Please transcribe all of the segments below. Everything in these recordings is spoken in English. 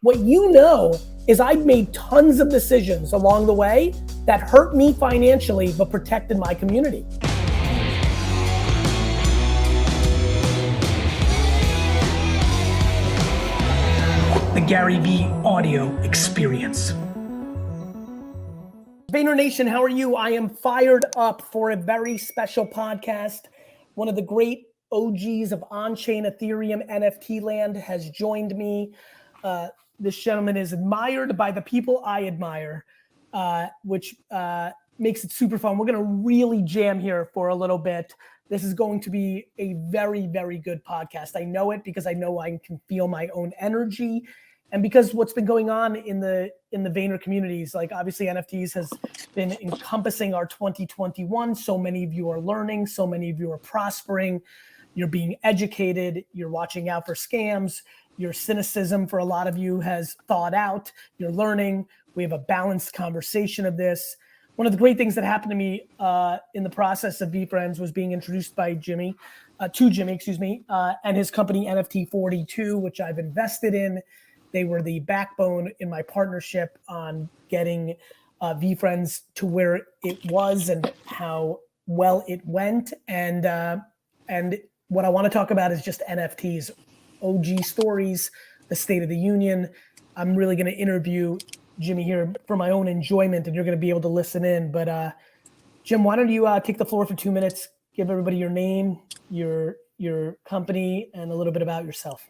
what you know is I've made tons of decisions along the way that hurt me financially, but protected my community. The GaryVee audio experience. Vayner Nation, how are you? I am fired up for a very special podcast. One of the great OGs of on-chain Ethereum NFT land has joined me. This gentleman is admired by the people I admire, which makes it super fun. We're gonna really jam here for a little bit. This is going to be a very, very good podcast. I know it because I know I can feel my own energy, and because what's been going on in the Vayner communities, like obviously NFTs has been encompassing our 2021. So many of you are learning, so many of you are prospering, you're being educated, you're watching out for scams, your cynicism for a lot of you has thawed out, you're learning, we have a balanced conversation of this. One of the great things that happened to me in the process of VeeFriends was being introduced by Jimmy, and his company NFT42, which I've invested in. They were the backbone in my partnership on getting VeeFriends to where it was and how well it went. And what I want to talk about is just NFTs, OG stories, the State of the Union. I'm really going to interview Jimmy here for my own enjoyment, and you're going to be able to listen in. But Jim, why don't you take the floor for 2 minutes, give everybody your name, your company, and a little bit about yourself.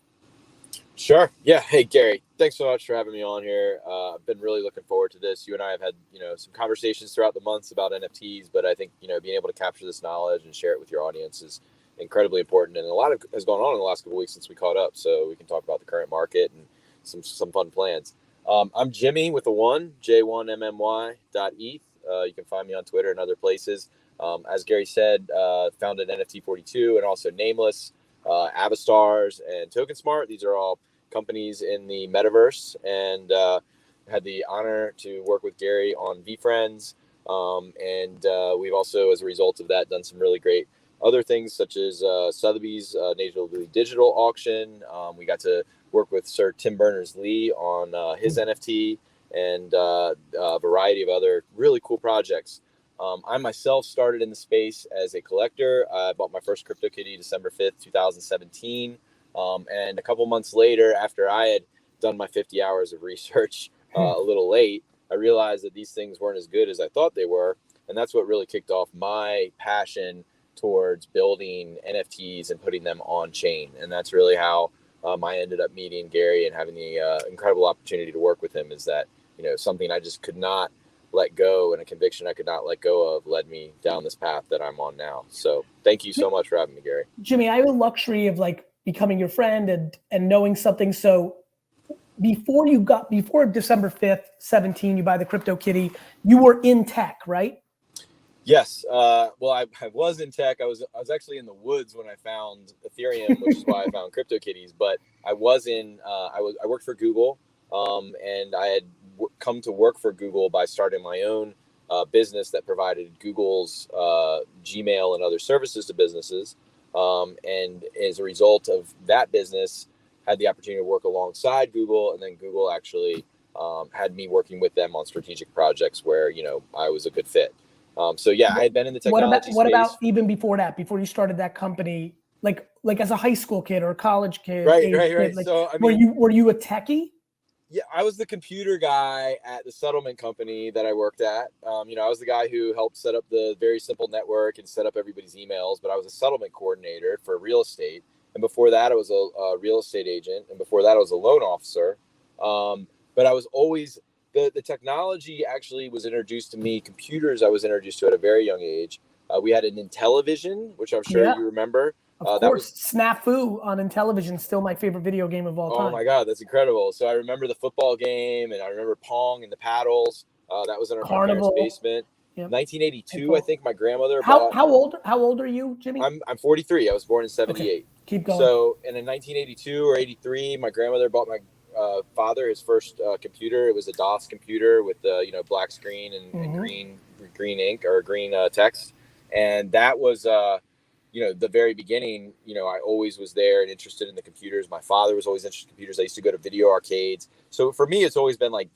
Sure. Yeah. Hey, Gary, thanks so much for having me on here. I've been really looking forward to this. You and I have had, some conversations throughout the months about NFTs, but I think, being able to capture this knowledge and share it with your audience is incredibly important. And a lot has gone on in the last couple of weeks since we caught up. So we can talk about the current market and some fun plans. I'm Jimmy with a one, J1mmy.ETH. You can find me on Twitter and other places. As Gary said, founded NFT42 and also Nameless, Avastars and TokenSmart. These are all companies in the metaverse, and had the honor to work with Gary on VeeFriends. And we've also, as a result of that, done some really great other things, such as Sotheby's natively digital auction. We got to work with Sir Tim Berners-Lee on his NFT and a variety of other really cool projects. I myself started in the space as a collector. I bought my first CryptoKitty December 5th, 2017. And a couple months later, after I had done my 50 hours of research a little late, I realized that these things weren't as good as I thought they were. And that's what really kicked off my passion towards building NFTs and putting them on chain. And that's really how I ended up meeting Gary and having the incredible opportunity to work with him. Is that, something I just could not let go, and a conviction I could not let go of led me down this path that I'm on now. So thank you so much for having me, Gary. Jimmy, I have the luxury of becoming your friend and knowing something. So before December 5th, 17, you buy the CryptoKitty, you were in tech, right? Yes. Well, I was in tech. I was actually in the woods when I found Ethereum, which is why I found CryptoKitties. But I worked for Google, and I had come to work for Google by starting my own business that provided Google's Gmail and other services to businesses. And as a result of that business, had the opportunity to work alongside Google, and then Google actually had me working with them on strategic projects where I was a good fit. So yeah, I had been in the technology space. What about even before that, before you started that company, like as a high school kid or a college kid? Right. So were you a techie? Yeah, I was the computer guy at the settlement company that I worked at. I was the guy who helped set up the very simple network and set up everybody's emails, but I was a settlement coordinator for real estate. And before that, I was a real estate agent. And before that, I was a loan officer. But I was always, the technology actually was introduced to me. Computers I was introduced to at a very young age. We had an Intellivision, which I'm sure you remember. Of course, Snafu on Intellivision, still my favorite video game of all time. Oh my God, that's incredible. So I remember the football game, and I remember Pong and the paddles. That was in our parents' basement. Yep. 1982, I think my grandmother bought. How old are you, Jimmy? I'm 43. I was born in 78. Okay. Keep going. So, and in 1982 or 83, my grandmother bought my father his first computer. It was a DOS computer with black screen and green ink or green text, and that was the very beginning, I always was there and interested in the computers. My father was always interested in computers. I used to go to video arcades. So for me, it's always been like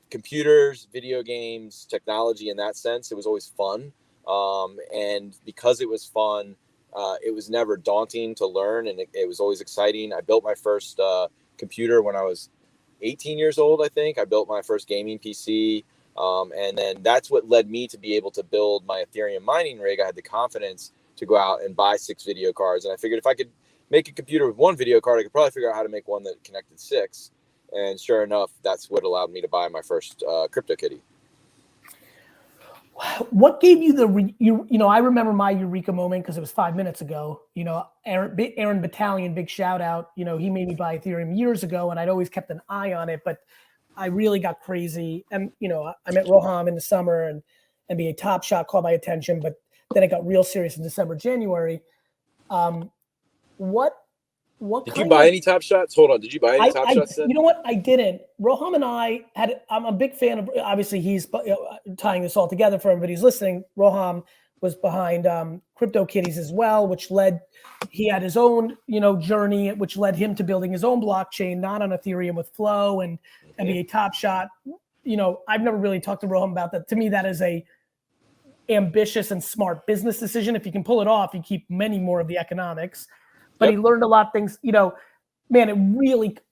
computers, video games, technology in that sense. It was always fun. And because it was fun, it was never daunting to learn, and it was always exciting. I built my first computer when I was 18 years old, I think. I built my first gaming PC. And then that's what led me to be able to build my Ethereum mining rig. I had the confidence to go out and buy 6 video cards. And I figured if I could make a computer with 1 video card, I could probably figure out how to make one that connected 6. And sure enough, that's what allowed me to buy my first CryptoKitty. What gave you the, I remember my eureka moment because it was 5 minutes ago. Aaron Battalion, big shout out. He made me buy Ethereum years ago, and I'd always kept an eye on it, but I really got crazy. And, I met Roham in the summer, and NBA Top Shot caught my attention, but then it got real serious in December, January. What did you buy any Top Shots? Hold on. Did you buy any Top Shots then? You know what? I didn't. Roham and I'm a big fan of, obviously he's tying this all together for everybody who's listening. Roham was behind CryptoKitties as well, he had his own, journey, which led him to building his own blockchain, not on Ethereum with Flow and NBA Top Shot. I've never really talked to Roham about that. To me, that is a ambitious and smart business decision. If you can pull it off, you keep many more of the economics. But he learned a lot of things, man,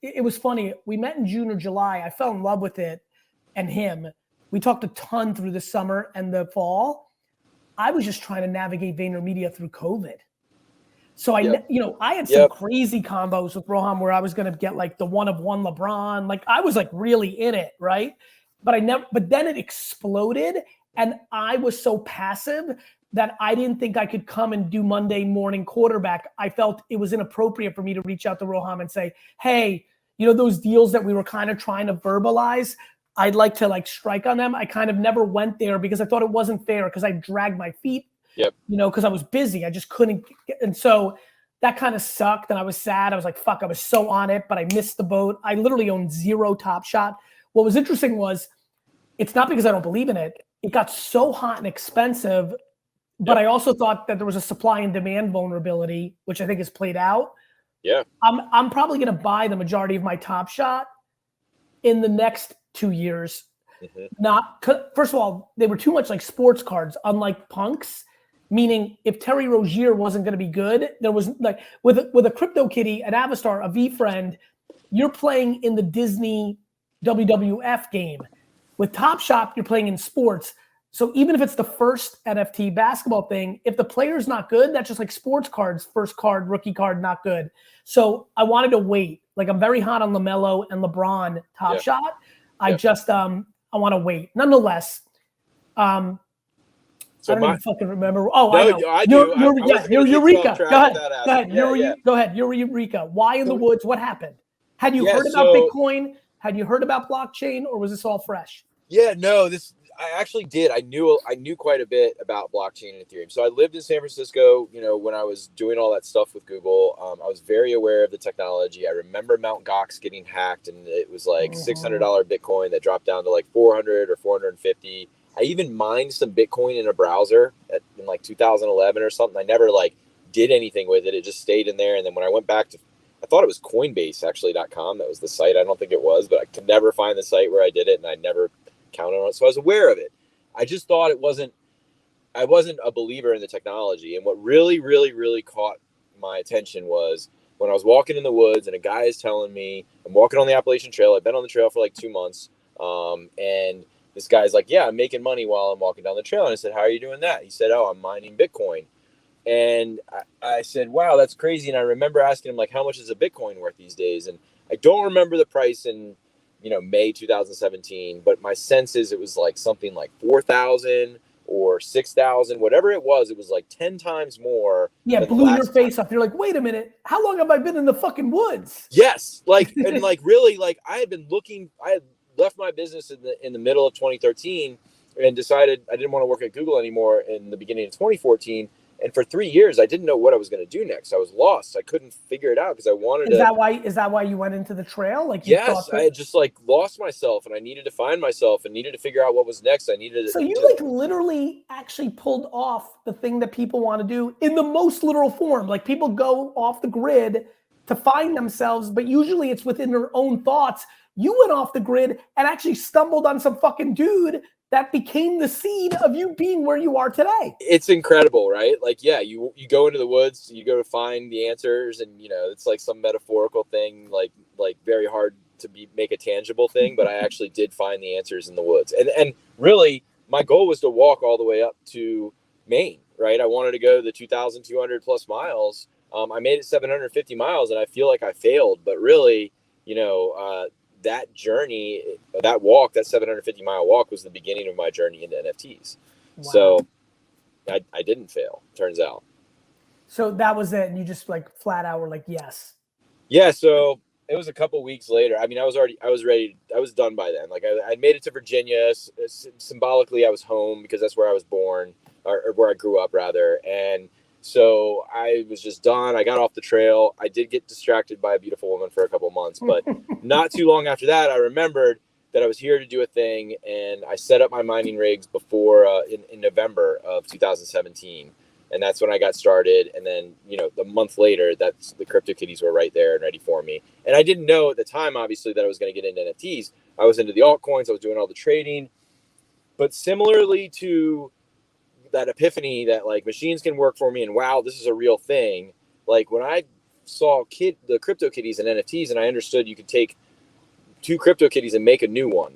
it was funny. We met in June or July. I fell in love with it and him. We talked a ton through the summer and the fall. I was just trying to navigate VaynerMedia through COVID. So I had some crazy combos with Roham where I was going to get like the 1-of-1 LeBron. Like I was like really in it. Right. But then it exploded and I was so passive that I didn't think I could come and do Monday morning quarterback. I felt it was inappropriate for me to reach out to Roham and say, hey, those deals that we were kind of trying to verbalize, I'd like to strike on them. I kind of never went there because I thought it wasn't fair because I dragged my feet, because I was busy. I just couldn't and so that kind of sucked and I was sad. I was like, fuck, I was so on it, but I missed the boat. I literally owned 0 Top Shot. What was interesting was it's not because I don't believe in it. It got so hot and expensive. But I also thought that there was a supply and demand vulnerability, which I think has played out. Yeah. I'm probably going to buy the majority of my Top Shot in the next 2 years. First of all, they were too much like sports cards, unlike punks, meaning if Terry Rozier wasn't going to be good, there was like with a CryptoKitty, an Avastar, a VeeFriend, you're playing in the Disney WWF game. With Top Shot, you're playing in sports. So even if it's the first NFT basketball thing, if the player's not good, that's just like sports cards, first card, rookie card, not good. So I wanted to wait. Like I'm very hot on LaMelo and LeBron Top Shot. I just, I want to wait. Nonetheless, I don't even fucking remember. Oh, no, I know. I do. Your Eureka. Go ahead. Go ahead. Your Eureka. Why in the woods? What happened? Had you heard about Bitcoin? Had you heard about blockchain, or was this all fresh? I actually did. I knew quite a bit about blockchain and Ethereum. So I lived in San Francisco, when I was doing all that stuff with Google. I was very aware of the technology. I remember Mt. Gox getting hacked, and it was like $600 Bitcoin that dropped down to like 400 or 450. I even mined some Bitcoin in a browser in like 2011 or something. I never did anything with it. It just stayed in there. And then when I went back to, I thought it was Coinbase actually.com. That was the site. I don't think it was, but I could never find the site where I did it, and I never counted on it. So I was aware of it. I just thought I wasn't a believer in the technology. And what really, really, really caught my attention was when I was walking in the woods and a guy is telling me, I'm walking on the Appalachian Trail. I've been on the trail for like 2 months. And this guy's like, yeah, I'm making money while I'm walking down the trail. And I said, how are you doing that? He said, oh, I'm mining Bitcoin. And I said, wow, that's crazy. And I remember asking him, like, how much is a Bitcoin worth these days? And I don't remember the price in May 2017, but my sense is it was like something like 4,000 or 6,000, whatever it was like 10 times more. Yeah, blew your face up. You're like, wait a minute, how long have I been in the fucking woods? Yes, and really, I had been looking. I had left my business in the middle of 2013 and decided I didn't want to work at Google anymore in the beginning of 2014. And for 3 years, I didn't know what I was going to do next. I was lost. I couldn't figure it out because I wanted to. Is that why you went into the trail? Like, you thought I had just like lost myself, and I needed to find myself and needed to figure out what was next. I needed So you like literally actually pulled off the thing that people want to do in the most literal form. Like, people go off the grid to find themselves, but usually it's within their own thoughts. You went off the grid and actually stumbled on some fucking dude that became the seed of you being where you are today. It's incredible, right? Like, yeah, you go into the woods, you go to find the answers, and it's like some metaphorical thing, like very hard to make a tangible thing, but I actually did find the answers in the woods. And really, my goal was to walk all the way up to Maine, right? I wanted to go the 2,200 plus miles. I made it 750 miles, and I feel like I failed, but really, that journey, that walk, that 750-mile walk was the beginning of my journey into NFTs. Wow. So I didn't fail, turns out. So that was it. And you just like flat out were like, yes. Yeah. So it was a couple weeks later. I mean, I was ready. I was done by then. Like I made it to Virginia. Symbolically, I was home because that's where I was born, or where I grew up rather. And so I was just done. I got off the trail. I did get distracted by a beautiful woman for a couple months, but not too long after that, I remembered that I was here to do a thing, and I set up my mining rigs before in November of 2017, and that's when I got started. And then the month later, that's the CryptoKitties were right there and ready for me. And I didn't know at the time, obviously, that I was going to get into NFTs. I was into the altcoins. I was doing all the trading, but similarly to that epiphany that like machines can work for me and wow, this is a real thing. Like when I saw the CryptoKitties and NFTs, and I understood you could take two CryptoKitties and make a new one.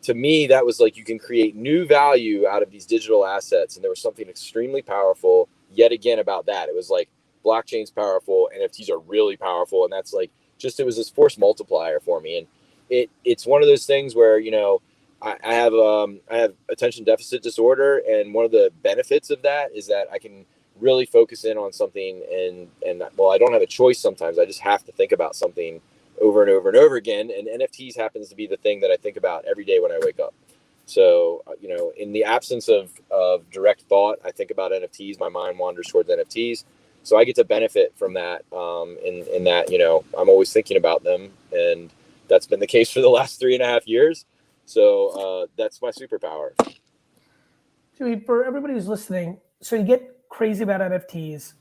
To me, that was like you can create new value out of these digital assets, and there was something extremely powerful yet again about that. It was like blockchain's powerful, NFTs are really powerful, and that's like it was this force multiplier for me. And it's one of those things where I have attention deficit disorder, and one of the benefits of that is that I can really focus in on something, and well, I don't have a choice sometimes. I just have to think about something over and over and over again, and NFTs happens to be the thing that I think about every day when I wake up. So, in the absence of direct thought, I think about NFTs. My mind wanders towards NFTs. So I get to benefit from that, in that, I'm always thinking about them, and that's been the case for the last 3.5 years. So that's my superpower. So for everybody who's listening, so you get crazy about NFTs,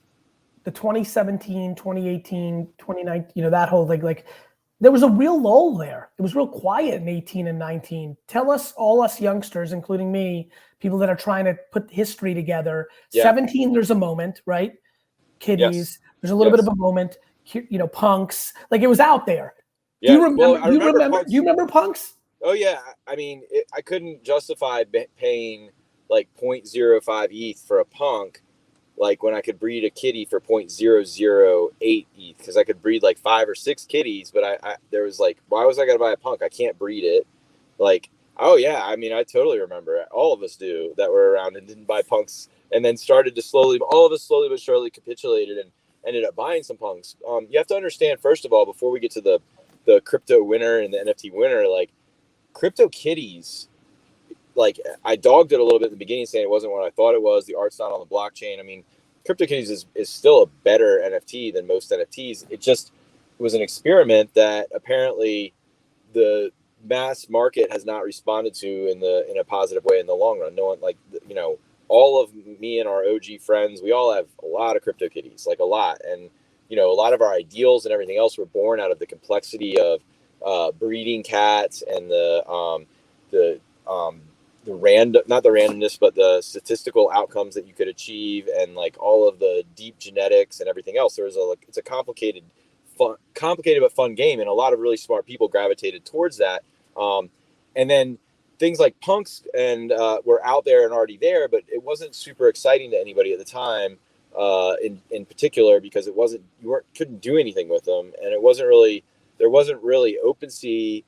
the 2017, 2018, 2019, that whole thing, like there was a real lull there. It was real quiet in 18 and 19. Tell us, all us youngsters, including me, people that are trying to put history together. Yeah. 17, there's a moment, right? Kitties, yes. There's a little bit of a moment, punks, like it was out there. Yeah. Do you remember punks? Oh yeah. I mean, I couldn't justify paying like 0.05 ETH for a punk, like when I could breed a kitty for 0.008 ETH, because I could breed like 5 or 6 kitties, but there was like, why was I gonna buy a punk? I can't breed it. Like, oh yeah, I mean, I totally remember it. All of us do that were around and didn't buy punks, and then started to all of us slowly but surely capitulated and ended up buying some punks. You have to understand, first of all, before we get to the crypto winner and the NFT winner, like CryptoKitties, like I dogged it a little bit in the beginning, saying it wasn't what I thought it was. The art's not on the blockchain. I mean, CryptoKitties is still a better NFT than most NFTs. It was an experiment that apparently the mass market has not responded to in a positive way in the long run. No one, like, all of me and our OG friends, we all have a lot of CryptoKitties, like a lot. And, a lot of our ideals and everything else were born out of the complexity of breeding cats and not the randomness, but the statistical outcomes that you could achieve, and like all of the deep genetics and everything else. It's a complicated but fun game, and a lot of really smart people gravitated towards that. And then things like punks and were out there and already there, but it wasn't super exciting to anybody at the time, in particular, because couldn't do anything with them, and there wasn't really OpenSea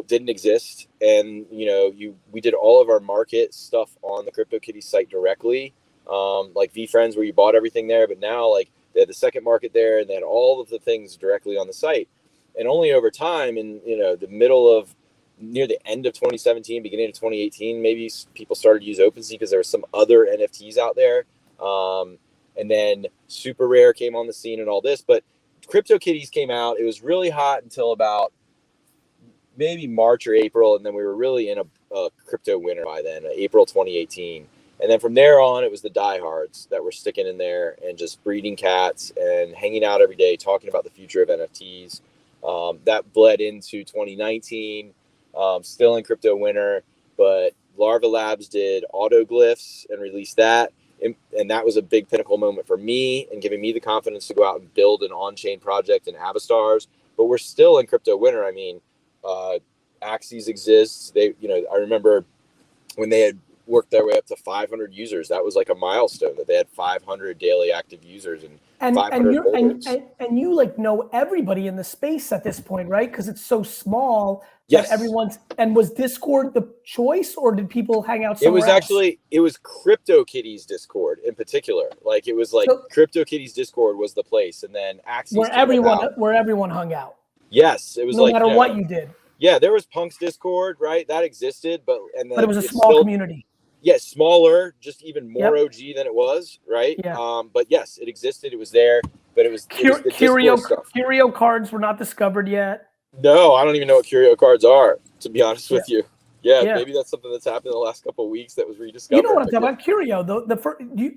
didn't exist, and we did all of our market stuff on the CryptoKitties site directly, like VeeFriends, where you bought everything there. But now, like, they had the second market there, and they had all of the things directly on the site. And only over time, in near the end of 2017, beginning of 2018, maybe people started to use OpenSea because there were some other NFTs out there. And then Super Rare came on the scene and all this. But CryptoKitties came out. It was really hot until about maybe March or April. And then we were really in a crypto winter by then, April 2018. And then from there on, it was the diehards that were sticking in there and just breeding cats and hanging out every day, talking about the future of NFTs. That bled into 2019, still in crypto winter, but Larva Labs did Autoglyphs and released that. And that was a big pinnacle moment for me and giving me the confidence to go out and build an on-chain project in Avastars. But we're still in crypto winter. I mean, Axes exists. I remember when they had worked their way up to 500 users. That was like a milestone that they had 500 daily active users and 500 holders. And you like know everybody in the space at this point, right? Because it's so small Yes. that everyone's. And was Discord the choice, or did people hang out somewhere else? It was CryptoKitties Discord in particular. Like it was like CryptoKitties Discord was the place, and then Axes where everyone hung out. Yes, it was no matter what you did. Yeah, there was Punk's Discord, right? That existed, but it was a small community. Yeah, smaller, just even more OG than it was, right? Yeah. But yes, it existed. It was there, but it was the Curio cards were not discovered yet. No, I don't even know what Curio cards are, to be honest with you. Yeah, maybe that's something that's happened in the last couple of weeks that was rediscovered. You know what I'm talking about? Curio,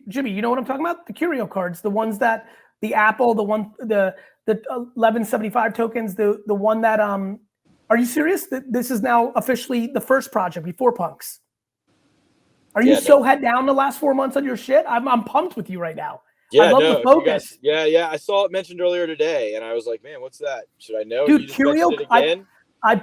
Jimmy, you know what I'm talking about? The Curio cards, the ones that the Apple, the 1175 tokens, the one that are you serious? This is now officially the first project before Punks. Are you so head down the last 4 months on your shit? I'm pumped with you right now. Yeah, I love the focus. I saw it mentioned earlier today, and I was like, man, what's that? Should I know? Dude, Curio, I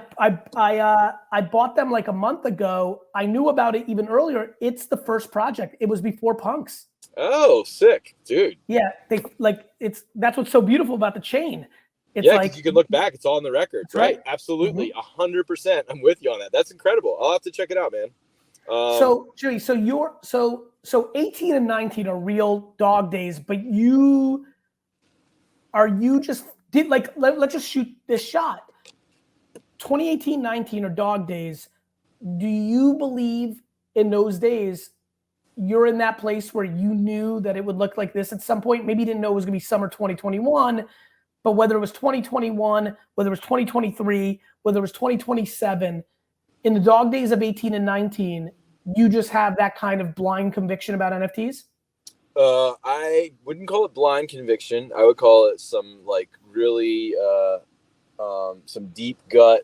bought them like a month ago. I knew about it even earlier. It's the first project. It was before Punks. Oh, sick, dude. Yeah, that's what's so beautiful about the chain. It's because you can look back. It's all on the records, right? Absolutely, 100%. I'm with you on that. That's incredible. I'll have to check it out, man. So Julie, so 18 and 19 are real dog days, but let's just shoot this shot. 2018, 19 are dog days. Do you believe in those days you're in that place where you knew that it would look like this at some point? Maybe you didn't know it was gonna be summer 2021, but whether it was 2021, whether it was 2023, whether it was 2027, in the dog days of 18 and 19, you just have that kind of blind conviction about NFTs? I wouldn't call it blind conviction. I would call it some really some deep gut,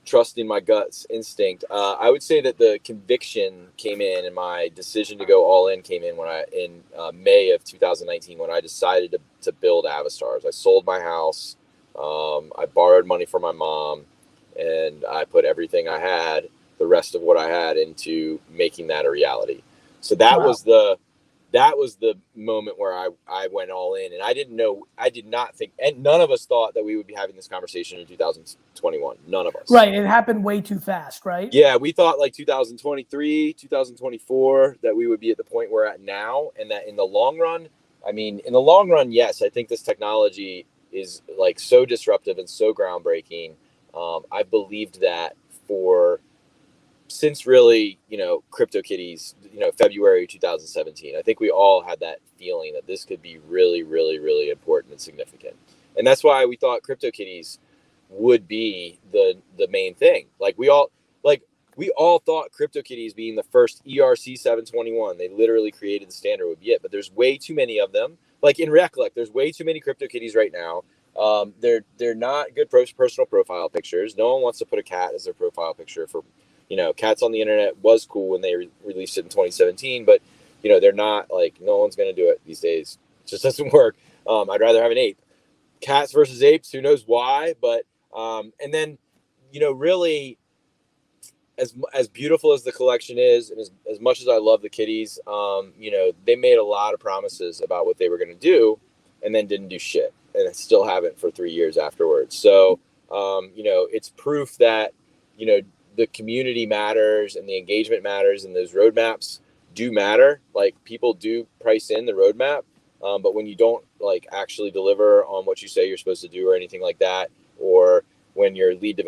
trusting my gut's instinct. I would say that the conviction came in, and my decision to go all in came in in May of 2019 when I decided to build Avastars. I sold my house. I borrowed money from my mom, and I put everything I had, the rest of what I had, into making that a reality. So that was the moment where I went all in, and I did not think, and none of us thought that we would be having this conversation in 2021. None of us. Right. It happened way too fast, right? Yeah. We thought 2023, 2024, that we would be at the point we're at now. And that in the long run, yes, I think this technology is so disruptive and so groundbreaking. I believed that since really, CryptoKitties, February 2017. I think we all had that feeling that this could be really, really, really important and significant. And that's why we thought CryptoKitties would be the main thing. We all thought CryptoKitties being the first ERC 721, they literally created the standard, would be it. But there's way too many of them. In Recollect, there's way too many CryptoKitties right now. They're not good personal profile pictures. No one wants to put a cat as their profile picture for, cats on the internet was cool when they released it in 2017, but they're not no one's going to do it these days. It just doesn't work. I'd rather have an ape. Cats versus apes, who knows why, but and then really as beautiful as the collection is, and as much as I love the kitties, they made a lot of promises about what they were going to do and then didn't do shit, and still haven't for 3 years afterwards. So it's proof that the community matters and the engagement matters, and those roadmaps do matter. People do price in the roadmap, but when you don't actually deliver on what you say you're supposed to do or anything like that, or when your lead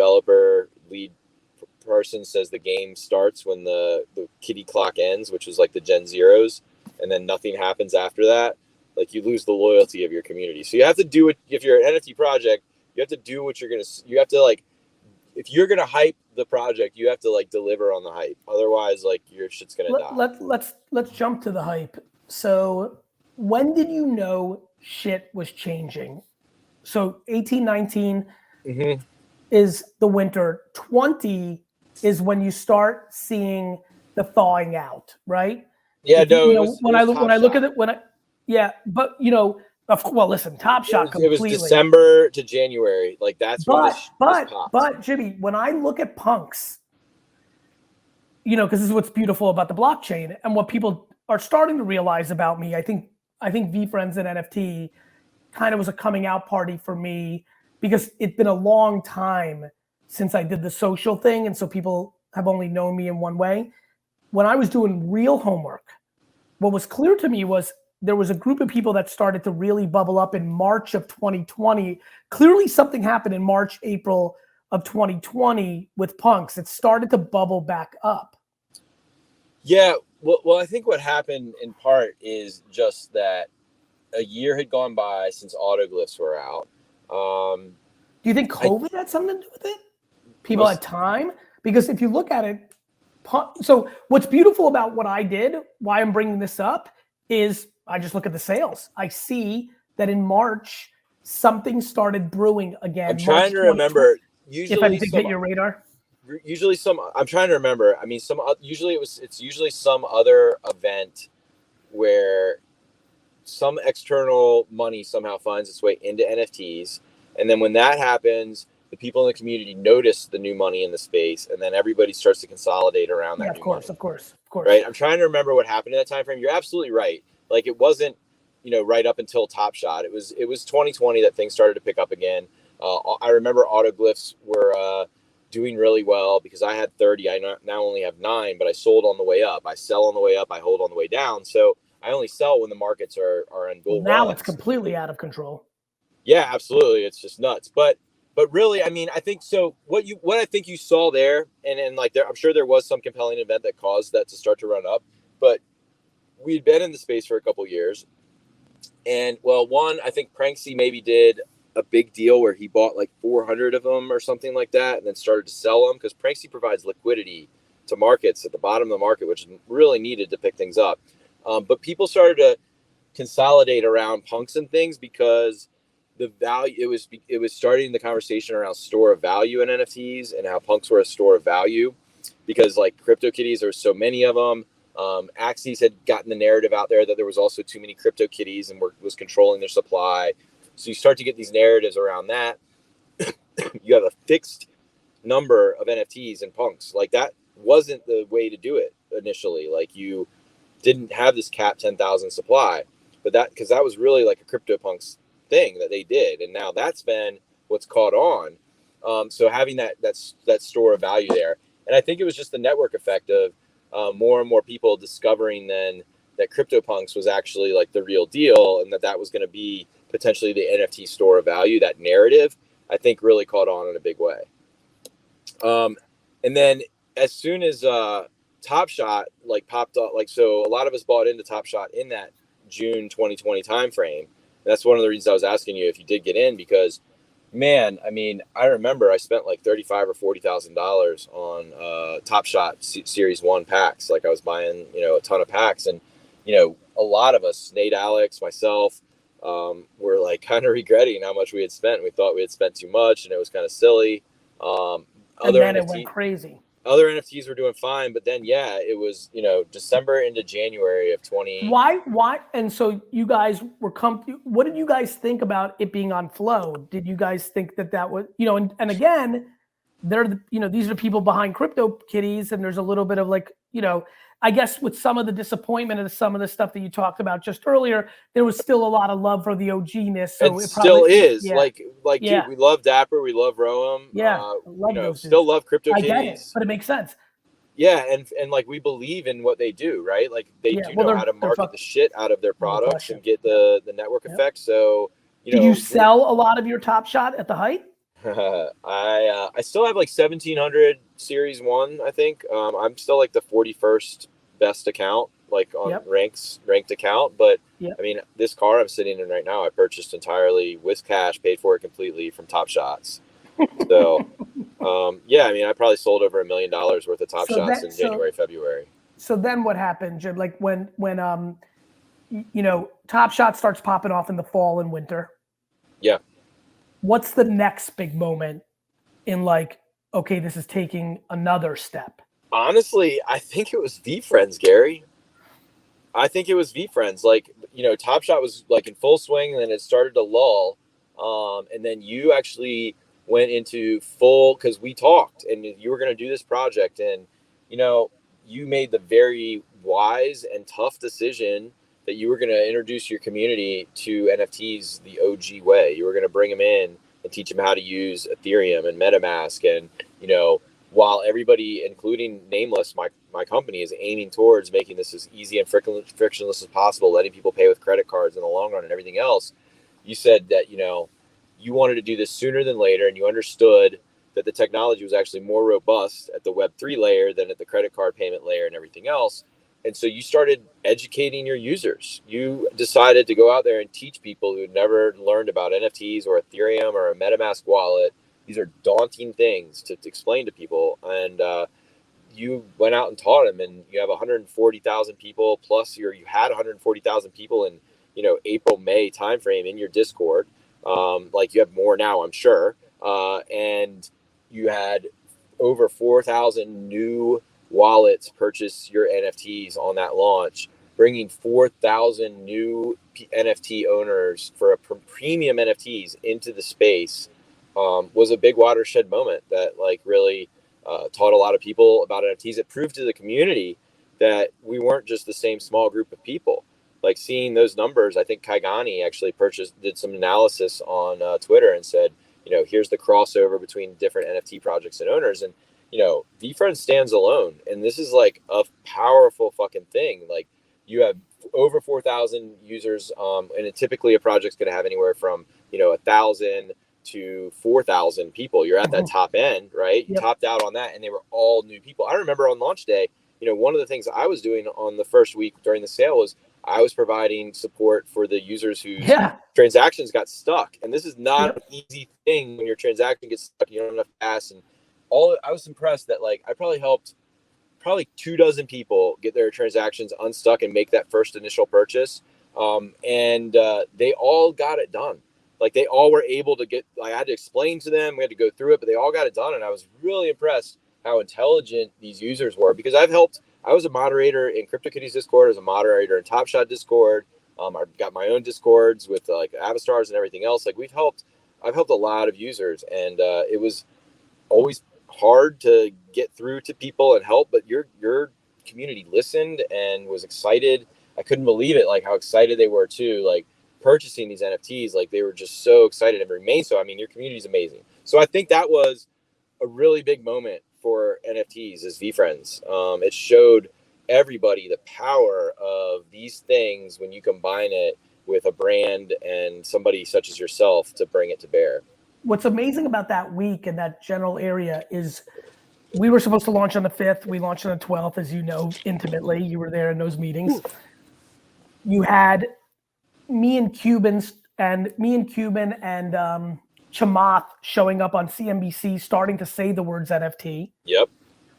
person says the game starts when the kitty clock ends, which was the Gen Zeros, and then nothing happens after that, like you lose the loyalty of your community. So you have to do it. If you're an NFT project, you have to do what you have to like, if you're going to hype the project, you have to like deliver on the hype. Otherwise, like your shit's going to die. Let's jump to the hype. So when did you know shit was changing? So 18, 19 is the winter. 20 is when you start seeing the thawing out, right? Yeah, when I look at it, but you know, well, listen, Top Shot completely. It was December to January, like that's when this popped. But Jimmy, when I look at punks, you know, because this is what's beautiful about the blockchain and what people are starting to realize about me. I think VeeFriends and NFT kind of was a coming out party for me because it's been a long time since I did the social thing, and so people have only known me in one way. When I was doing real homework, what was clear to me was there was a group of people that started to really bubble up in March of 2020. Clearly something happened in March, April of 2020 with punks. It started to bubble back up. Yeah, well, I think what happened in part is just that a year had gone by since autoglyphs were out. Do you think COVID had something to do with it? People had time? Because if you look at it, so what's beautiful about what I did, why I'm bringing this up, is I just look at the sales. I see that in March, something started brewing again. I'm trying to remember. Usually, if anything hit your radar. Usually I'm trying to remember. I mean, it's usually some other event where some external money somehow finds its way into NFTs. And then when that happens, the people in the community notice the new money in the space, and then everybody starts to consolidate around that. Yeah, of course. Right. I'm trying to remember what happened in that time frame. You're absolutely right. Like it wasn't, you know, right up until Top Shot. It was 2020 that things started to pick up again. I remember autoglyphs were doing really well because I had 30. I now only have 9, but I sold on the way up. I sell on the way up. I hold on the way down. So I only sell when the markets are in bull now runs. It's completely out of control. Yeah, absolutely. It's just nuts. But really, I mean, I think so. What I think you saw there, and like there, I'm sure there was some compelling event that caused that to start to run up. But we'd been in the space for a couple of years, and well, one, I think Pranksy maybe did a big deal where he bought like 400 of them or something like that, and then started to sell them because Pranksy provides liquidity to markets at the bottom of the market, which is really needed to pick things up. But people started to consolidate around punks and things because the value, it was starting the conversation around store of value in NFTs and how punks were a store of value because like CryptoKitties, there were so many of them. Axis had gotten the narrative out there that there was also too many CryptoKitties and was controlling their supply. So you start to get these narratives around that. You have a fixed number of NFTs and punks. Like that wasn't the way to do it initially. Like you didn't have this cap 10,000 supply, but because that was really like a CryptoPunks thing that they did. And now that's been what's caught on. So having that store of value there. And I think it was just the network effect of more and more people discovering then that CryptoPunks was actually like the real deal and that was going to be potentially the NFT store of value. That narrative, I think, really caught on in a big way. And then as soon as Top Shot like popped up, like, so a lot of us bought into Top Shot in that June 2020 timeframe. And that's one of the reasons I was asking you if you did get in, because man, I mean, I remember I spent like $35,000 or $40,000 on Top Shot Series 1 packs. Like I was buying, you know, a ton of packs, and you know, a lot of us, Nate, Alex, myself, were like kind of regretting how much we had spent. We thought we had spent too much, and it was kind of silly. And then it went crazy. Other NFTs were doing fine, but then yeah, it was, you know, December into January of 20. Why? And so you guys were what did you guys think about it being on Flow? Did you guys think that was, you know, and again, you know, these are the people behind CryptoKitties, and there's a little bit of like, you know, I guess with some of the disappointment of some of the stuff that you talked about just earlier, there was still a lot of love for the OG-ness. So it still is. Yeah. Like yeah. Dude, we love Dapper, we love Roam. Yeah, love those still dudes. Love CryptoKitties. I get it, but it makes sense. Yeah, and like we believe in what they do, right? Like they do know how to market the shit out of their products and get the network effect. So, you know, did you sell a lot of your Top Shot at the height? I still have like 1,700 Series 1, I think. I'm still like the 41st best account like on Yep. ranked account. But Yep. I mean, this car I'm sitting in right now, I purchased entirely with cash, paid for it completely from Top Shots. So, yeah, I mean, I probably sold over $1 million worth of Top Shots in January, February. So then what happened, Jim? Like when you know, Top Shot starts popping off in the fall and winter. Yeah. What's the next big moment in like, okay, this is taking another step? Honestly, I think it was VeeFriends, Gary. I think it was VeeFriends. Like, you know, Top Shot was like in full swing, and then it started to lull. And then you actually went into full, because we talked, and you were going to do this project, and you know, you made the very wise and tough decision that you were going to introduce your community to NFTs the OG way. You were going to bring them in and teach them how to use Ethereum and MetaMask, and you know, while everybody, including Nameless, my company, is aiming towards making this as easy and frictionless as possible, letting people pay with credit cards in the long run and everything else, you said that, you know, you wanted to do this sooner than later, and you understood that the technology was actually more robust at the Web3 layer than at the credit card payment layer and everything else. And so you started educating your users. You decided to go out there and teach people who had never learned about NFTs or Ethereum or a MetaMask wallet. These are daunting things to explain to people. And you went out and taught them, and you have 140,000 people plus you had 140,000 people in, you know, April, May timeframe in your Discord. Like you have more now, I'm sure. And you had over 4,000 new wallets purchase your NFTs on that launch, bringing 4,000 new NFT owners for a premium NFTs into the space. Was a big watershed moment that like really taught a lot of people about NFTs. It proved to the community that we weren't just the same small group of people. Like seeing those numbers, I think Kaigani actually did some analysis on Twitter and said, you know, here's the crossover between different NFT projects and owners. And, you know, VeeFriends stands alone. And this is like a powerful fucking thing. Like you have over 4,000 users. And typically a project's going to have anywhere from, you know, 1,000 to 4,000 people. You're at that top end, right? You topped out on that, and they were all new people. I remember on launch day, you know, one of the things I was doing on the first week during the sale was I was providing support for the users whose transactions got stuck. And this is not an easy thing when your transaction gets stuck, you don't have enough gas. And I was impressed that like I probably helped 24 people get their transactions unstuck and make that first initial purchase. And they all got it done. Like they all were able to get, like I had to explain to them, we had to go through it, but they all got it done. And I was really impressed how intelligent these users were, because I was a moderator in CryptoKitties Discord, I was a moderator in Top Shot Discord. I've got my own Discords with like Avastars and everything else. Like I've helped a lot of users, and it was always hard to get through to people and help, but your community listened and was excited. I couldn't believe it, like how excited they were too. Like purchasing these NFTs, like they were just so excited and remain so. I mean, your community is amazing. So I think that was a really big moment for NFTs as VeeFriends. It showed everybody the power of these things when you combine it with a brand and somebody such as yourself to bring it to bear. What's amazing about that week and that general area is we were supposed to launch on the 5th. We launched on the 12th, as you know, intimately. You were there in those meetings. You had me and Cuban and Chamath showing up on CNBC, starting to say the words NFT. Yep.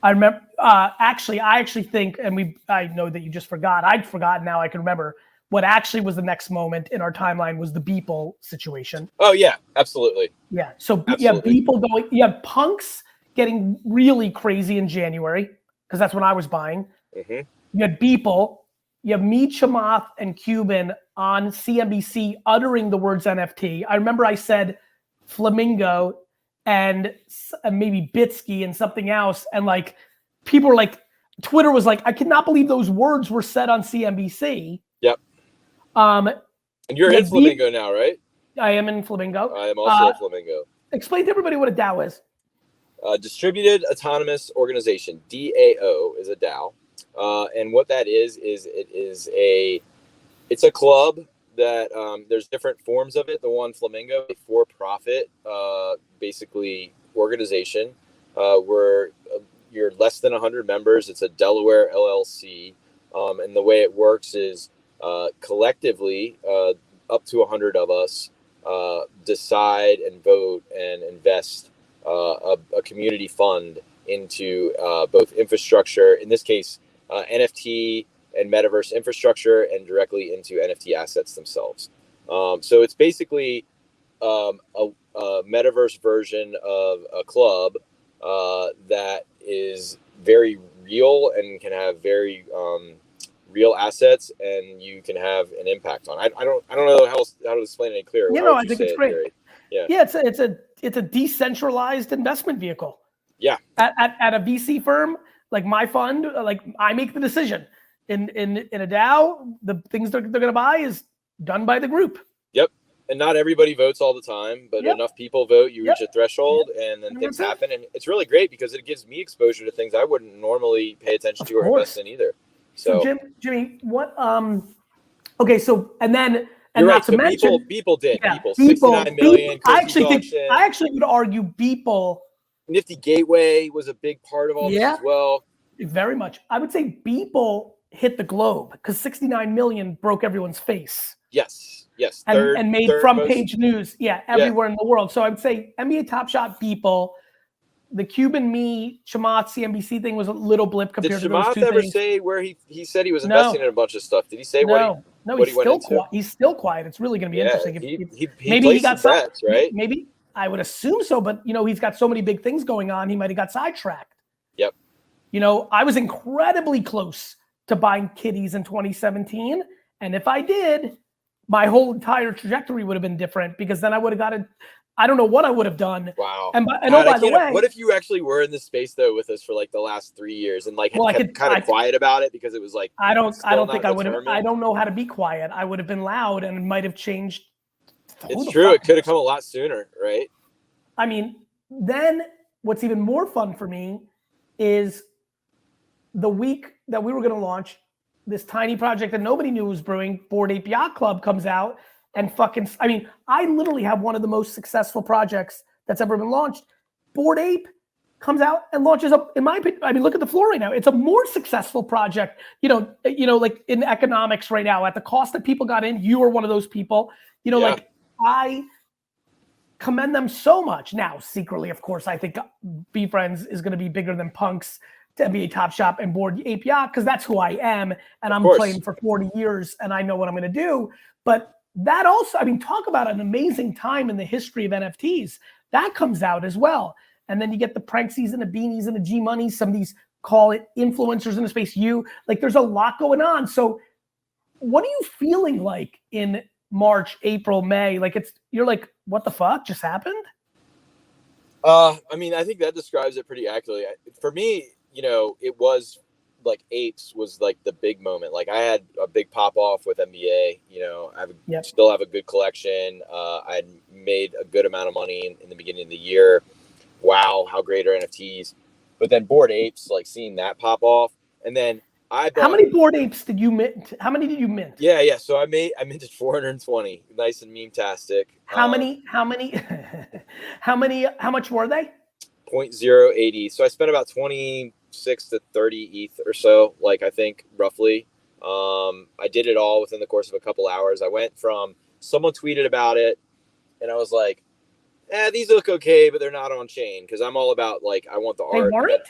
I remember, I actually think, and I know that you just forgot. I'd forgotten, now I can remember. What actually was the next moment in our timeline was the Beeple situation. Oh yeah, absolutely. Yeah, so absolutely. yeah, Beeple going, yeah, Punks getting really crazy in January, because that's when I was buying. Mm-hmm. You had Beeple, you have me, Chamath, and Cuban on CNBC uttering the words NFT. I remember I said Flamingo and maybe Bitsky and something else. And like, people were like, Twitter was like, I cannot believe those words were said on CNBC. Yep. And you're in Flamingo now, right? I am in Flamingo. I am also a Flamingo. Explain to everybody what a DAO is. Distributed Autonomous Organization, DAO, is a DAO. And what that is it's a club that there's different forms of it. The one Flamingo, a for-profit, basically organization where you're less than 100 members. It's a Delaware LLC. And the way it works is collectively, up to 100 of us decide and vote and invest a community fund into both infrastructure, in this case, NFT and metaverse infrastructure, and directly into NFT assets themselves. So it's basically a metaverse version of a club that is very real and can have very real assets, and you can have an impact on. I don't know how to explain it any clearer. You How know, would I you think say it's it, great. Gary? Yeah. Yeah, it's a decentralized investment vehicle. Yeah. At a VC firm, like my fund, like I make the decision. In a DAO, the things they're going to buy is done by the group. Yep. And not everybody votes all the time, but enough people vote, you reach a threshold, and then things happen. And it's really great because it gives me exposure to things I wouldn't normally pay attention to or invest in either. So Jimmy, what okay, so and then and you're not right. to So mention Beeple 69 million. I actually would argue Beeple. Nifty Gateway was a big part of all this as well. Very much. I would say Beeple hit the globe because 69 million broke everyone's face. Yes. And made front page news. Yeah, everywhere in the world. So I would say NBA Top Shot, Beeple. The Cuban Me, Chamath, CNBC thing was a little blip compared to those two things. Did Chamath ever say where he said he was investing in a bunch of stuff? Did he say what he went into? He's still quiet. It's really going to be interesting. He maybe he got some bets, right? Maybe I would assume so, but he's got so many big things going on. He might have got sidetracked. Yep. I was incredibly close to buying kitties in 2017, and if I did, my whole entire trajectory would have been different because then I would have gotten. I don't know what I would have done. Wow. And by the way, what if you actually were in this space though with us for like the last 3 years and like kept kind of quiet about it because it was like I don't think I would have. I don't know how to be quiet. I would have been loud and it might have changed. It's true. It could have come a lot sooner, right? I mean, then what's even more fun for me is the week that we were going to launch this tiny project that nobody knew was brewing, Bored Ape Yacht Club, comes out. And I literally have one of the most successful projects that's ever been launched. Bored Ape comes out and launches up, in my opinion, I mean, look at the floor right now. It's a more successful project, like in economics right now, at the cost that people got in, you are one of those people, like I commend them so much. Now, secretly, of course, I think VeeFriends is going to be bigger than Punks to NBA Top Shop and Bored Ape Yacht, because that's who I am. And I'm playing for 40 years and I know what I'm going to do. But that also, I mean, talk about an amazing time in the history of NFTs. That comes out as well. And then you get the Pranksies and the Beanies and the G-Money, some of these call it influencers in the space. Like there's a lot going on. So what are you feeling like in March, April, May? Like you're like, what the fuck just happened? I mean, I think that describes it pretty accurately. For me, it was like apes was like the big moment. Like I had a big pop off with NBA, I still have a good collection. I'd made a good amount of money in the beginning of the year. Wow, how great are NFTs? But then Bored Apes, like seeing that pop off, and then how many Bored Apes did you mint? How many did you mint? Yeah. So I minted 420, nice and meme-tastic. How much were they? 0.080. So I spent about 26 to 30 ETH or so, like I think roughly. I did it all within the course of a couple hours. I went from someone tweeted about it, and I was like, these look okay, but they're not on chain because I'm all about like I want the art. They weren't?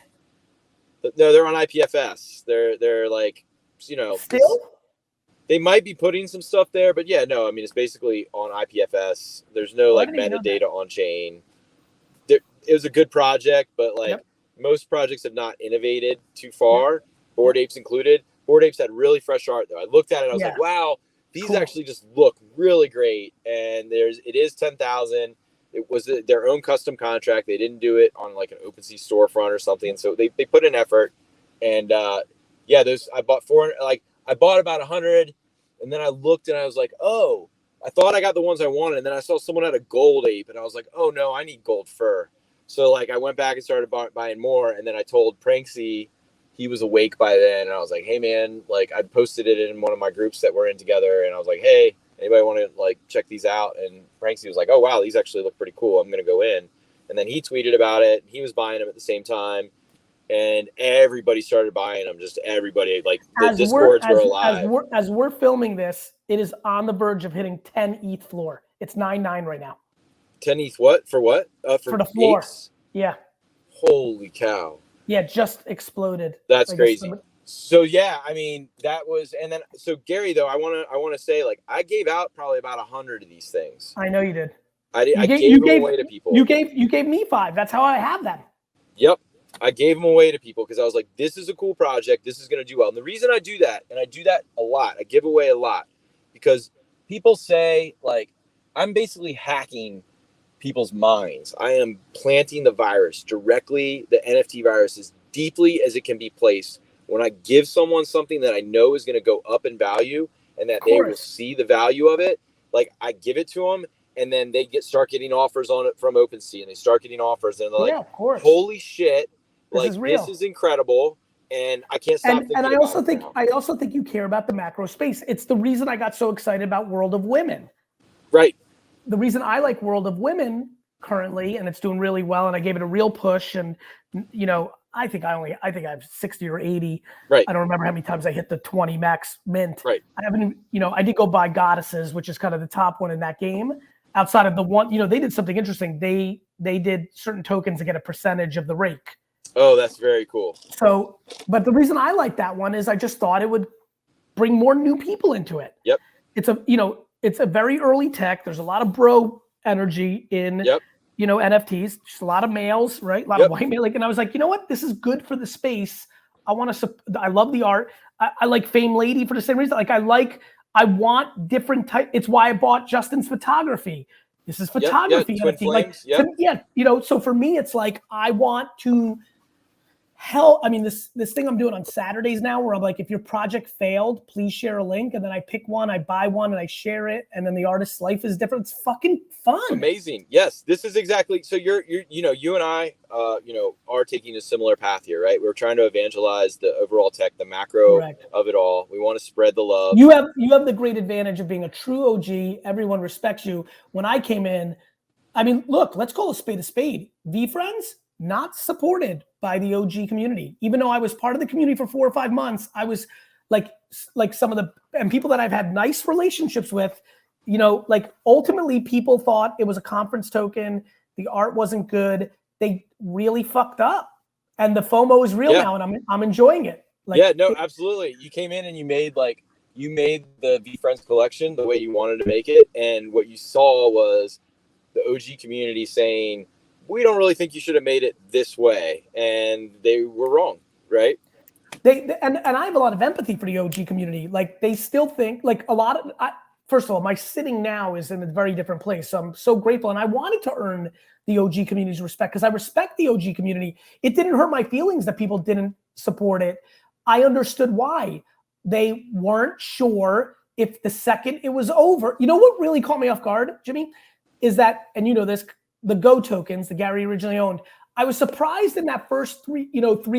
No, they're on IPFS. They're like, still. They might be putting some stuff there, but yeah, no. I mean, it's basically on IPFS. There's no like metadata on chain. It was a good project, but like most projects have not innovated too far. Bored Apes included. Bored Apes had really fresh art though. I looked at it, I was like, wow, these actually just look really great. And it is 10,000. It was their own custom contract. They didn't do it on like an OpenSea storefront or something. So they put in effort. And I bought 400. Like I bought about 100, and then I looked and I was like, oh, I thought I got the ones I wanted. And then I saw someone had a gold ape, and I was like, oh no, I need gold fur. So like I went back and started buying more, and then I told Pranksy, he was awake by then, and I was like, hey man, like I posted it in one of my groups that we're in together, and I was like, hey, anybody want to like check these out? And Pranksy was like, oh wow, these actually look pretty cool. I'm gonna go in. And then he tweeted about it. He was buying them at the same time. and everybody started buying them. Just everybody, like the As Discords were alive. As we're filming this, it is on the verge of hitting 10 ETH floor. It's 9.9 right now. 10 ETH what? For what? For the floor. apes? Yeah. Holy cow. Yeah, just exploded. That's crazy. So yeah, I mean, that was, and then, so Gary, though, I want to say, like, I gave out probably about 100 of these things. I know you did. I gave them away to people. You gave me 5. That's how I have them. Yep. I gave them away to people because I was like, this is a cool project. This is going to do well. And the reason I do that, and I do that a lot, I give away a lot, because people say, like, I'm basically hacking people's minds. I am planting the virus directly, the NFT virus, as deeply as it can be placed. When I give someone something that I know is going to go up in value and that they will see the value of it, like, I give it to them, and then they start getting offers on it from OpenSea, and they start getting offers, and they're like, holy shit, this is incredible, and I can't stop thinking about it now. I also think you care about the macro space. It's the reason I got so excited about World of Women. Right. The reason I like World of Women currently, and it's doing really well, and I gave it a real push, and you know, I think I have 60 or 80. Right. I don't remember how many times I hit the 20 max mint. Right. I haven't, you know, I did go buy Goddesses, which is kind of the top one in that game. Outside of the one, you know, they did something interesting. They did certain tokens to get a percentage of the rake. Oh, that's very cool. So, but the reason I like that one is I just thought it would bring more new people into it. Yep. It's a, you know, it's a very early tech. There's a lot of bro energy in, you know, NFTs, just a lot of males, right? A lot of white male. Like, and I was like, you know what? This is good for the space. I love the art. I like Fame Lady for the same reason. Like, I want different type. It's why I bought Justin's photography. This is photography. Twin Flames, you know, so for me, it's like, I want to help. I mean, this thing I'm doing on Saturdays now, where I'm like, if your project failed, please share a link. And then I pick one, I buy one, and I share it. And then the artist's life is different. It's fucking fun. Amazing. Yes, this is exactly. So you're you know, you and I, you know, are taking a similar path here, right? We're trying to evangelize the overall tech, the macro of it all. We want to spread the love. You have the great advantage of being a true OG. Everyone respects you. When I came in, I mean, look, let's call a spade a spade. VeeFriends, not supported by the OG community. Even though I was part of the community for 4 or 5 months, I was like some of the, and people that I've had nice relationships with, you know, like, ultimately people thought it was a conference token. The art wasn't good. They really fucked up, and the FOMO is real now, and I'm enjoying it. Like, yeah, no, absolutely. You came in and you made the VeeFriends collection the way you wanted to make it. And what you saw was the OG community saying, we don't really think you should have made it this way. And they were wrong, right? And I have a lot of empathy for the OG community. Like, they still think, like, a lot of, first of all, my sitting now is in a very different place. So I'm so grateful. And I wanted to earn the OG community's respect, because I respect the OG community. It didn't hurt my feelings that people didn't support it. I understood why. They weren't sure if the second it was over. You know what really caught me off guard, Jimmy, is that, and you know this, the Go tokens, the Gary originally owned, I was surprised in that first 3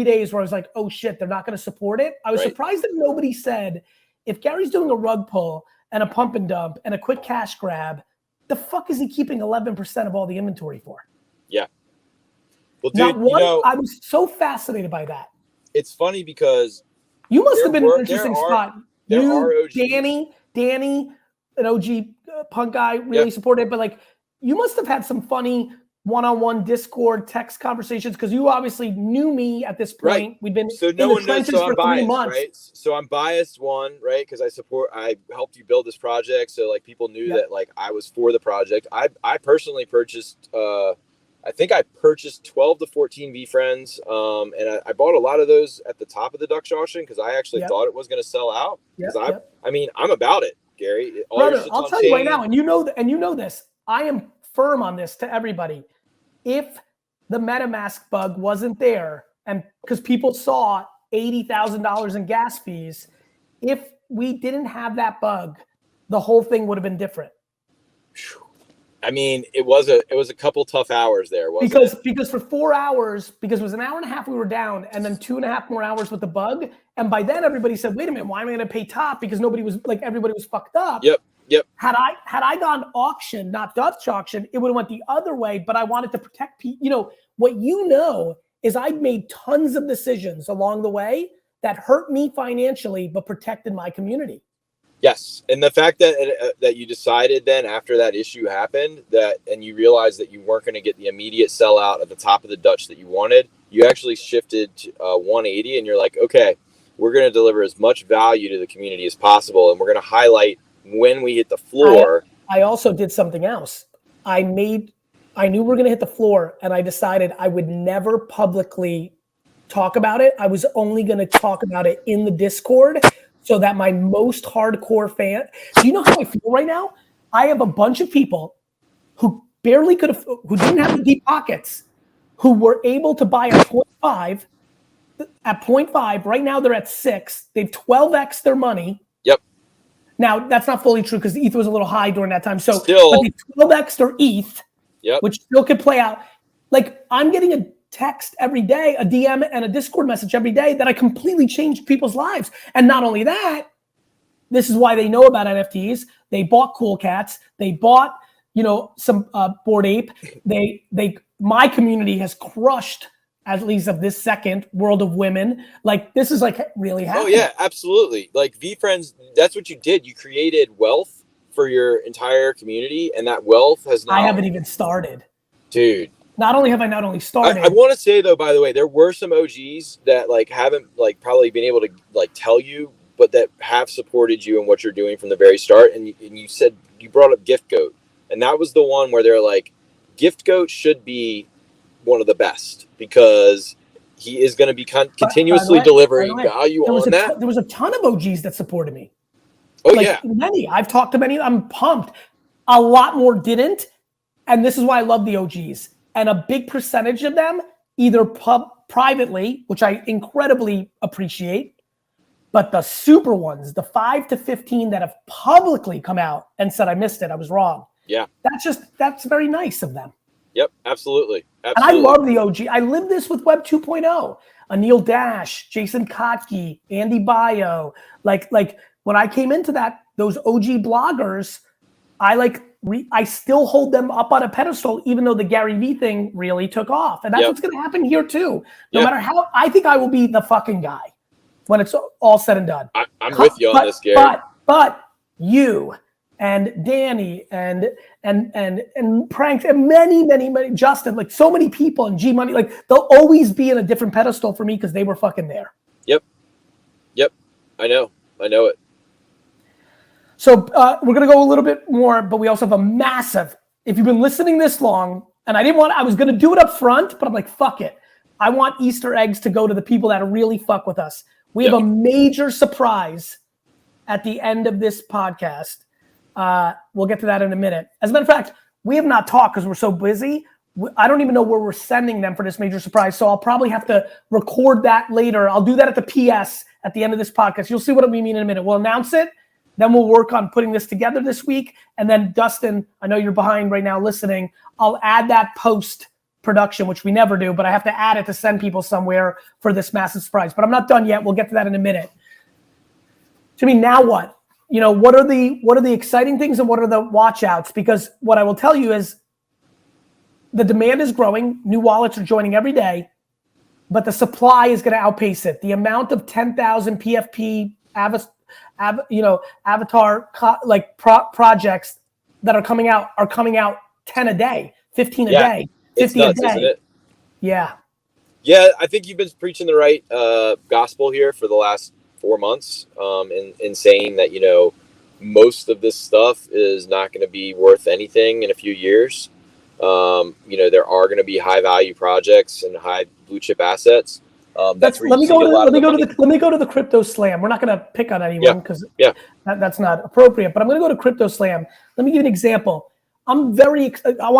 days where I was like, oh shit, they're not going to support it. I was surprised that nobody said, if Gary's doing a rug pull and a pump and dump and a quick cash grab, the fuck is he keeping 11% of all the inventory for? Yeah. Well, dude, not one, you know, I was so fascinated by that. It's funny because you must have been in an interesting spot. You, Danny, an OG punk guy, really supported, but like, you must have had some funny one-on-one Discord text conversations, because you obviously knew me at this point. We've been so no one knows, so I'm biased, right? So I'm biased, right? Because I helped you build this project, so like people knew that like I was for the project. I personally purchased I think I purchased 12 to 14 VeeFriends, and I bought a lot of those at the top of the Dutch auction because I actually thought it was going to sell out. Because I mean, I'm about it, Gary. Brother, I'll tell you right now, and you know this. I am firm on this to everybody. If the MetaMask bug wasn't there, and because people saw $80,000 in gas fees, if we didn't have that bug, the whole thing would have been different. I mean, it was a couple tough hours there, wasn't it? Because for 4 hours, because it was an hour and a half we were down, and then 2.5 more hours with the bug, and by then everybody said, "Wait a minute, why am I going to pay top?" Because everybody was fucked up. Yep. Had I gone auction, not Dutch auction, it would have went the other way. But I wanted to protect people. You know what? You know is I made tons of decisions along the way that hurt me financially, but protected my community. Yes, and the fact that that you decided then after that issue happened and you realized that you weren't going to get the immediate sellout at the top of the Dutch that you wanted, you actually shifted to 180, and you're like, okay, we're going to deliver as much value to the community as possible, and we're going to highlight when we hit the floor. I also did something else. I knew we were going to hit the floor, and I decided I would never publicly talk about it. I was only going to talk about it in the Discord, so that my most hardcore fan, do you know how I feel right now? I have a bunch of people who barely who didn't have the deep pockets, who were able to buy at 0.5. At 0.5, right now they're at 6. They've 12x their money. Yep. Now that's not fully true because the ETH was a little high during that time. So still, but they 12x their ETH, yep, which still could play out. Like I'm getting a text every day, a DM and a Discord message every day that I completely changed people's lives. And not only that, this is why they know about NFTs. They bought Cool Cats. They bought, some Bored Ape. My community has crushed, at least of this second, World of Women. Like this is like really happening. Oh yeah, absolutely. Like VeeFriends, that's what you did. You created wealth for your entire community, and that wealth has now. I haven't even started, dude. Not only have I not only started. I want to say though, by the way, there were some OGs that like haven't like probably been able to like tell you, but that have supported you in what you're doing from the very start. And you said you brought up Gift Goat, and that was the one where they're like, Gift Goat should be one of the best because he is going to be continuously delivering value on that. There was a ton of OGs that supported me. Oh yeah, many. I've talked to many. I'm pumped. A lot more didn't, and this is why I love the OGs. And a big percentage of them either privately, which I incredibly appreciate, but the super ones, the 5 to 15 that have publicly come out and said, I missed it, I was wrong. Yeah. That's very nice of them. Yep, absolutely. And I love the OG. I lived this with Web 2.0. Anil Dash, Jason Kotke, Andy Bio. Like when I came into those OG bloggers, I still hold them up on a pedestal, even though the GaryVee thing really took off. And that's what's going to happen here too. No matter how, I think I will be the fucking guy when it's all said and done. I'm with you on this, Gary. But you and Danny and Pranks and many, Justin, like so many people and J1mmy, like they'll always be in a different pedestal for me because they were fucking there. Yep. I know it. So we're going to go a little bit more, but we also have a massive, if you've been listening this long, and I was going to do it up front, but I'm like, fuck it. I want Easter eggs to go to the people that really fuck with us. We have a major surprise at the end of this podcast. We'll get to that in a minute. As a matter of fact, we have not talked because we're so busy. I don't even know where we're sending them for this major surprise. So I'll probably have to record that later. I'll do that at the PS at the end of this podcast. You'll see what we mean in a minute. We'll announce it. Then we'll work on putting this together this week. And then Dustin, I know you're behind right now listening. I'll add that post-production, which we never do, but I have to add it to send people somewhere for this massive surprise. But I'm not done yet. We'll get to that in a minute. Jimmy, now what? What are the exciting things and what are the watch outs? Because what I will tell you is the demand is growing. New wallets are joining every day, but the supply is going to outpace it. The amount of 10,000 PFP avatar projects that are coming out 10 a day, 15 a day, 50 nuts, a day. Isn't it? Yeah, I think you've been preaching the right gospel here for the last 4 months in saying that most of this stuff is not going to be worth anything in a few years. There are going to be high value projects and high blue chip assets. Let me go to the Crypto Slam. We're not going to pick on anyone because that's not appropriate. But I'm going to go to Crypto Slam. Let me give you an example. I want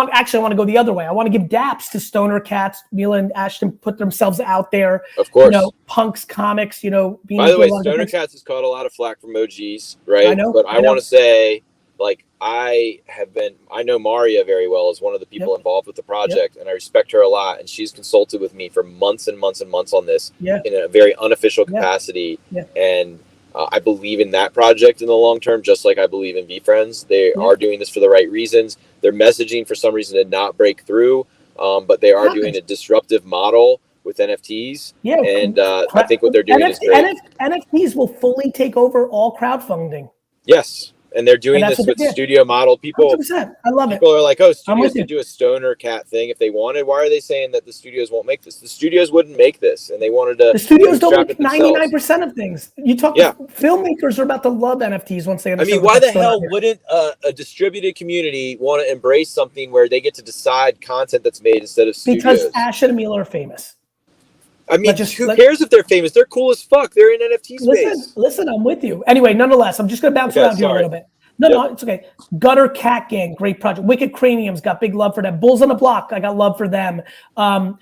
to go the other way. I want to give daps to StonerCats. Mila and Ashton put themselves out there. Of course. Punks, comics. By the way, StonerCats has caught a lot of flack from OGs, right? I know. But I want to say, I know Maria very well as one of the people involved with the project, and I respect her a lot. And she's consulted with me for months and months and months on this in a very unofficial capacity. And I believe in that project in the long term, just like I believe in VeeFriends. They are doing this for the right reasons. Their messaging, for some reason, did not break through, but they are doing a disruptive model with NFTs. Yeah, And I think what they're doing is great. NFTs will fully take over all crowdfunding. Yes. And they're doing And that's this what with they did. studio model. People 100%. I love it. People are like, oh, I'm with studios you. could do a stoner cat thing if they wanted. Why are they saying that the studios won't make this? The studios wouldn't make this, and they wanted to. The studios don't bootstrap make it themselves. 99% of things. You talk Yeah. to filmmakers are about to love NFTs once they I understand. mean, why the hell wouldn't a distributed community want to embrace something where they get to decide content that's made instead of studios? Because Ash and Emil are famous. I mean, who cares if they're famous? They're cool as fuck. They're in NFT space. Listen, I'm with you. Anyway, nonetheless, I'm just going to bounce around here a little bit. No, it's okay. Gutter Cat Gang, great project. Wicked Craniums, got big love for them. Bulls on the Block, I got love for them. The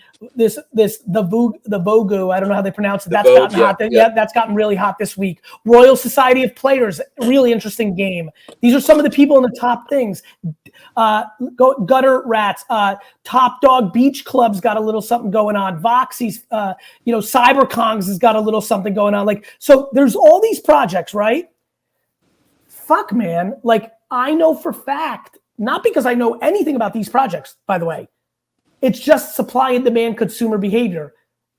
Vogu, I don't know how they pronounce it. That's gotten hot. Yeah, that's gotten really hot this week. Royal Society of Players, really interesting game. These are some of the people in the top things. Gutter Rats, Top Dog Beach Club's got a little something going on. Voxy's, CyberKongs has got a little something going on. Like, so there's all these projects, right? Fuck, man. Like, I know for fact, not because I know anything about these projects, by the way, it's just supply and demand consumer behavior.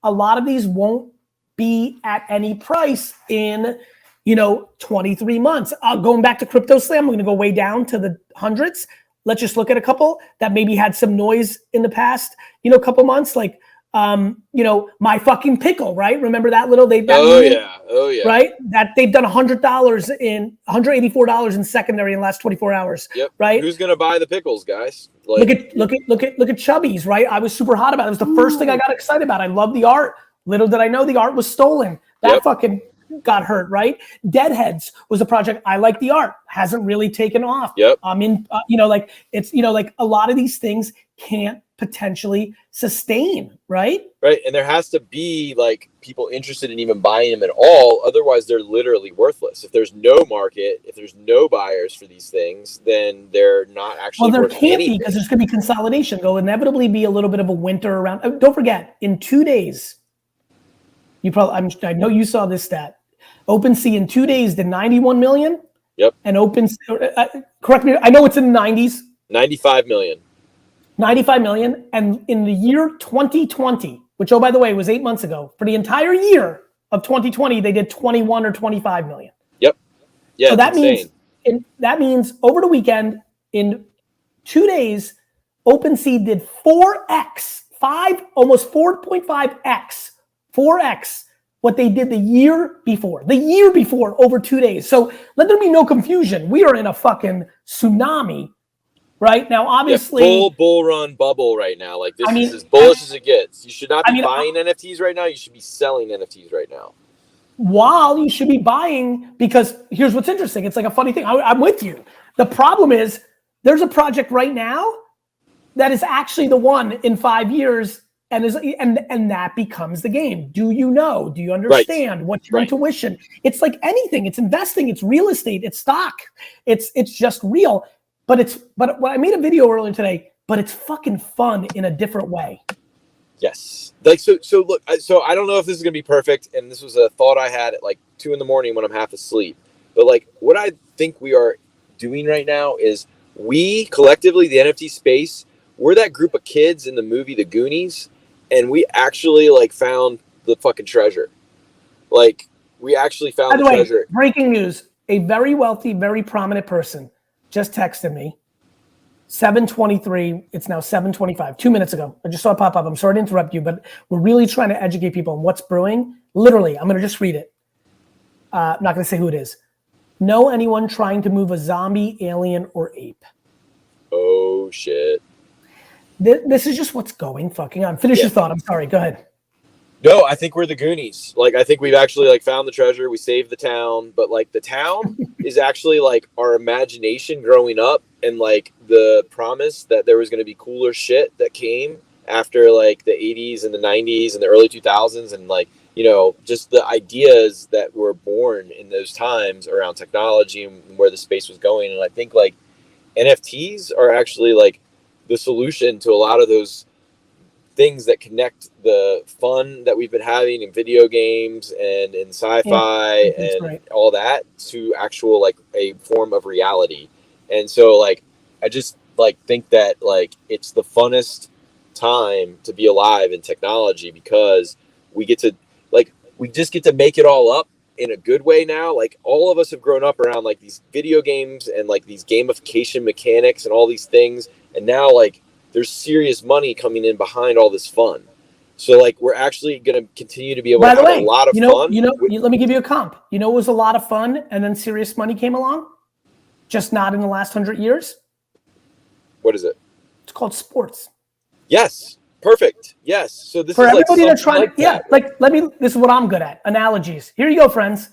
A lot of these won't be at any price in, 23 months. Going back to Crypto Slam, I'm going to go way down to the hundreds. Let's just look at a couple that maybe had some noise in the past, couple months, like, My Fucking Pickle, right? Remember that little, oh yeah. Right? That they've done $184 in secondary in the last 24 hours. Yep. Right? Who's going to buy the pickles, guys? Look at Chubby's, right? I was super hot about it. It was the first thing I got excited about. I love the art. Little did I know the art was stolen. That fucking got hurt, right? Deadheads was a project. I like the art. Hasn't really taken off. Yep. I mean, it's a lot of these things can't potentially sustain, right? Right. And there has to be like people interested in even buying them at all. Otherwise, they're literally worthless. If there's no market, if there's no buyers for these things, then they're not actually. Well, there can't be because there's going to be consolidation. There'll inevitably be a little bit of a winter around. Don't forget, in 2 days, I know you saw this stat. OpenSea in 2 days did 91 million. Yep. And correct me, I know it's in the 90s. 95 million. 95 million. And in the year 2020, which, oh, by the way, was 8 months ago, for the entire year of 2020, they did 21 or 25 million. Yep. Yeah. So that means over the weekend, in 2 days, OpenSea did 4x, almost 4.5x, 4x what they did the year before over 2 days. So let there be no confusion. We are in a fucking tsunami right now. Obviously, full bull run bubble right now. Like this is as bullish as it gets. You should not be buying NFTs right now. You should be selling NFTs right now. While you should be buying, because here's what's interesting. It's like a funny thing. I'm with you. The problem is there's a project right now that is actually the one in 5 years. And that becomes the game. Do you know? Do you understand? What's your intuition? It's like anything. It's investing. It's real estate. It's stock. It's just real. But I made a video earlier today. But it's fucking fun in a different way. Yes. Like so look. So I don't know if this is gonna be perfect. And this was a thought I had at like 2 a.m. when I'm half asleep. But like what I think we are doing right now is we collectively, the NFT space, we're that group of kids in the movie The Goonies. And we actually like found the fucking treasure. Like we actually found the treasure. Breaking news. A very wealthy, very prominent person just texted me. 7:23. It's now 7:25. 2 minutes ago. I just saw it pop up. I'm sorry to interrupt you, but we're really trying to educate people on what's brewing. Literally, I'm going to just read it. I'm not going to say who it is. Know anyone trying to move a zombie, alien, or ape? Oh, shit. This is just what's going fucking on. Finish your thought. I'm sorry. Go ahead. No, I think we're the Goonies. Like, I think we've actually like found the treasure. We saved the town, but like the town is actually like our imagination growing up and like the promise that there was going to be cooler shit that came after like the 80s and the 90s and the early 2000s. And like, just the ideas that were born in those times around technology and where the space was going. And I think like NFTs are actually like the solution to a lot of those things that connect the fun that we've been having in video games and in sci-fi and all that to actual like a form of reality. And so like I just like think that like it's the funnest time to be alive in technology, because we get to we just get to make it all up in a good way now. Like, all of us have grown up around like these video games and like these gamification mechanics and all these things, and now like there's serious money coming in behind all this fun. So like we're actually going to continue to be able to have a lot of fun. Let me give you a comp. You know, it was a lot of fun, and then serious money came along, just not in the last 100 years. What is it? It's called sports. Yes. Perfect. Yes. So this for is everybody like that's trying. This is what I'm good at. Analogies. Here you go, friends.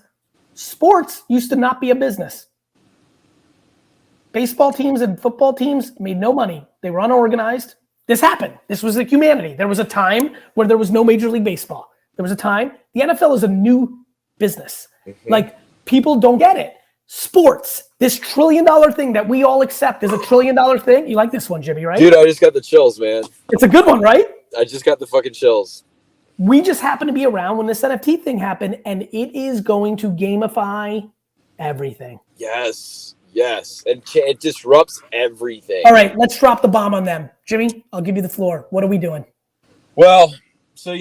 Sports used to not be a business. Baseball teams and football teams made no money. They were unorganized. This happened. This was like humanity. There was a time where there was no Major League Baseball. There was a time. The NFL is a new business. Mm-hmm. Like, people don't get it. Sports, this $1 trillion thing that we all accept is a $1 trillion thing. You like this one, Jimmy, right? Dude, I just got the chills, man. It's a good one, right? I just got the fucking chills. We just happened to be around when this NFT thing happened, and it is going to gamify everything. Yes. And it disrupts everything. All right, let's drop the bomb on them. Jimmy, I'll give you the floor. What are we doing? Well, so,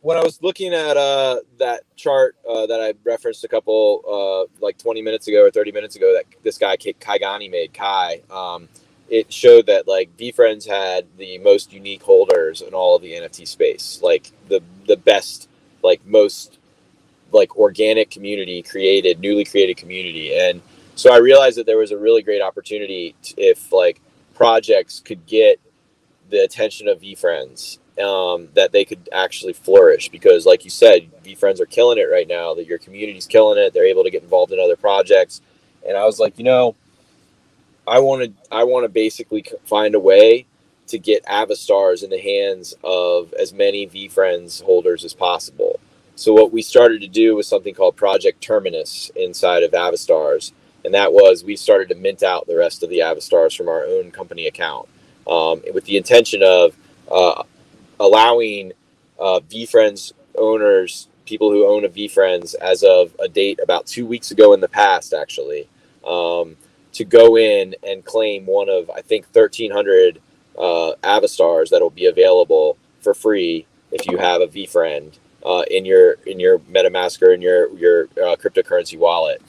when I was looking at that chart that I referenced a couple, like 20 minutes ago or 30 minutes ago, that this guy, Kaigani, made, Kai, it showed that like VeeFriends had the most unique holders in all of the NFT space, like the best, like most like organic community newly created community. And so I realized that there was a really great opportunity if like projects could get the attention of VeeFriends, that they could actually flourish, because like you said, VeeFriends are killing it right now, that your community's killing it. They're able to get involved in other projects. And I was like, I want to basically find a way to get Avastars in the hands of as many VeeFriends holders as possible. So what we started to do was something called Project Terminus inside of Avastars. And that was, we started to mint out the rest of the Avastars from our own company account, with the intention of allowing VeeFriends owners, people who own a VeeFriends as of a date about 2 weeks ago in the past, actually, to go in and claim one of, I think, 1,300 Avastars that will be available for free if you have a VeeFriend in your MetaMask or in your cryptocurrency wallet.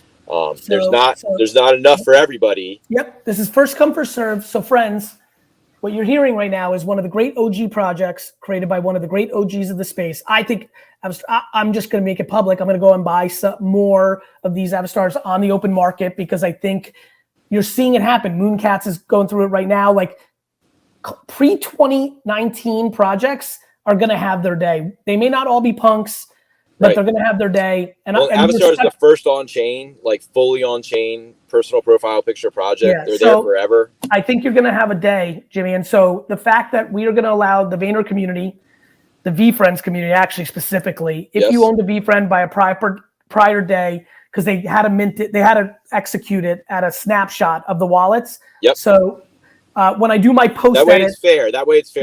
There's not enough for everybody. Yep, this is first come, first serve. So friends, what you're hearing right now is one of the great OG projects created by one of the great OGs of the space. I think I'm just going to make it public. I'm going to go and buy some more of these Avastars on the open market, because I think you're seeing it happen. Mooncats is going through it right now. Like, pre-2019 projects are going to have their day. They may not all be punks, but they're going to have their day. And Avastar is the first on-chain, like fully on-chain personal profile picture project. Yeah, they're there forever. I think you're going to have a day, Jimmy. And so the fact that we are going to allow the Vayner community, the VeeFriends community, actually specifically, if you owned a VeeFriend by a prior day, because they had to mint it, they had to execute it at a snapshot of the wallets. Yep. So when I do my post, that way it's fair.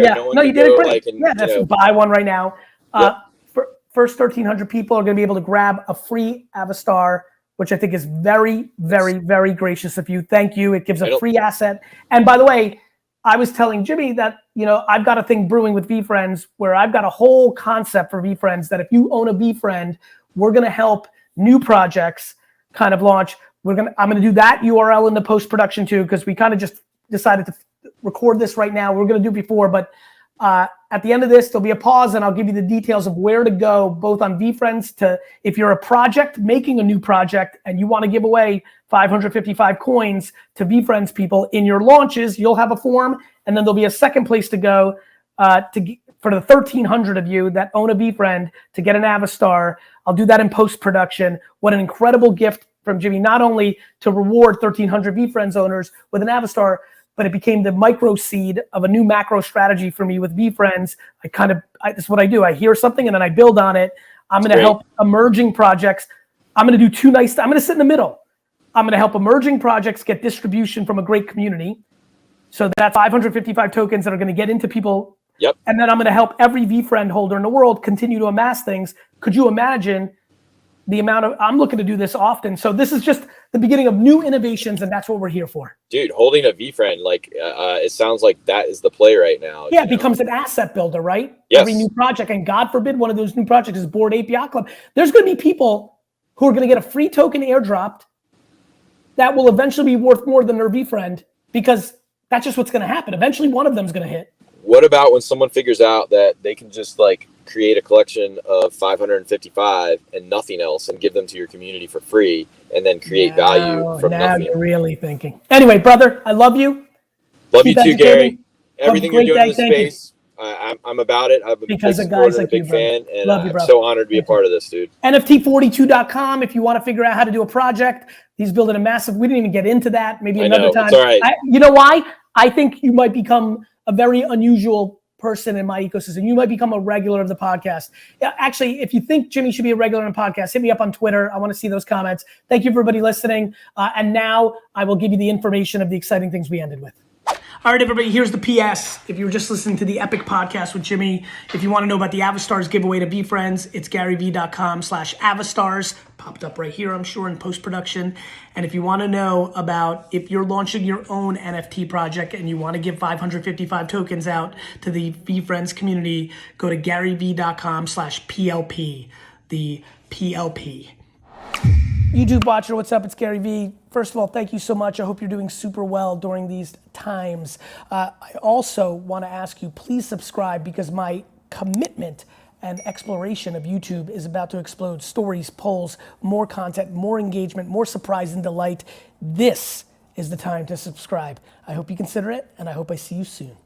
Yeah. No one you did it great. Like, That's buy one right now. First 1,300 people are going to be able to grab a free Avastar, which I think is very, very, very gracious of you. Thank you. It gives a free asset. And by the way, I was telling Jimmy that, I've got a thing brewing with VeeFriends where I've got a whole concept for VeeFriends that if you own a VeeFriend, we're going to help new projects kind of launch. I'm going to do that URL in the post-production too, because we kind of just decided to record this right now. We're going to do before, but at the end of this, there'll be a pause and I'll give you the details of where to go, both on VeeFriends if you're a project making a new project and you want to give away 555 coins to VeeFriends people in your launches, you'll have a form, and then there'll be a second place to go for the 1,300 of you that own a VeeFriend to get an Avastar. I'll do that in post-production. What an incredible gift from Jimmy, not only to reward 1,300 VeeFriends owners with an Avastar, but it became the micro seed of a new macro strategy for me with VeeFriends. This is what I do. I hear something and then I build on it. I'm going to help emerging projects. I'm going to do I'm going to sit in the middle. I'm going to help emerging projects get distribution from a great community. So that's 555 tokens that are going to get into people. Yep. And then I'm going to help every VeeFriend holder in the world continue to amass things. Could you imagine the amount of, I'm looking to do this often. So this is just the beginning of new innovations, and that's what we're here for. Dude, holding a VeeFriend, like it sounds like that is the play right now. Yeah, it becomes an asset builder, right? Yes. Every new project, and God forbid one of those new projects is Bored Ape Yacht Club. There's going to be people who are going to get a free token airdropped that will eventually be worth more than their VeeFriend, because that's just what's going to happen. Eventually one of them is going to hit. What about when someone figures out that they can just like create a collection of 555 and nothing else and give them to your community for free and then create value from now nothing? You're really thinking. Anyway, brother, I love you. Love you too, Gary. Have Everything a you're great doing day. in the Thank you. space, I'm about it. I'm a big Because of supporter, guys like a big you, brother. fan, and Love you, I'm brother. so honored to be a part of this, dude. NFT42.com if you want to figure out how to do a project. He's building a massive, we didn't even get into that. Maybe another time. It's all right. You know why? I think you might become a very unusual person in my ecosystem. You might become a regular of the podcast. Actually, if you think Jimmy should be a regular on the podcast, hit me up on Twitter. I want to see those comments. Thank you for everybody listening. And now I will give you the information of the exciting things we ended with. All right, everybody, here's the PS. If you were just listening to the Epic Podcast with Jimmy, if you want to know about the Avastars giveaway to VeeFriends, it's GaryVee.com/Avastars. Popped up right here, I'm sure, in post-production. And if you want to know about if you're launching your own NFT project and you want to give 555 tokens out to the VeeFriends community, go to GaryVee.com/PLP, the PLP. YouTube watcher, what's up? It's Gary Vee. First of all, thank you so much. I hope you're doing super well during these times. I also want to ask you, please subscribe, because my commitment and exploration of YouTube is about to explode. Stories, polls, more content, more engagement, more surprise and delight. This is the time to subscribe. I hope you consider it, and I hope I see you soon.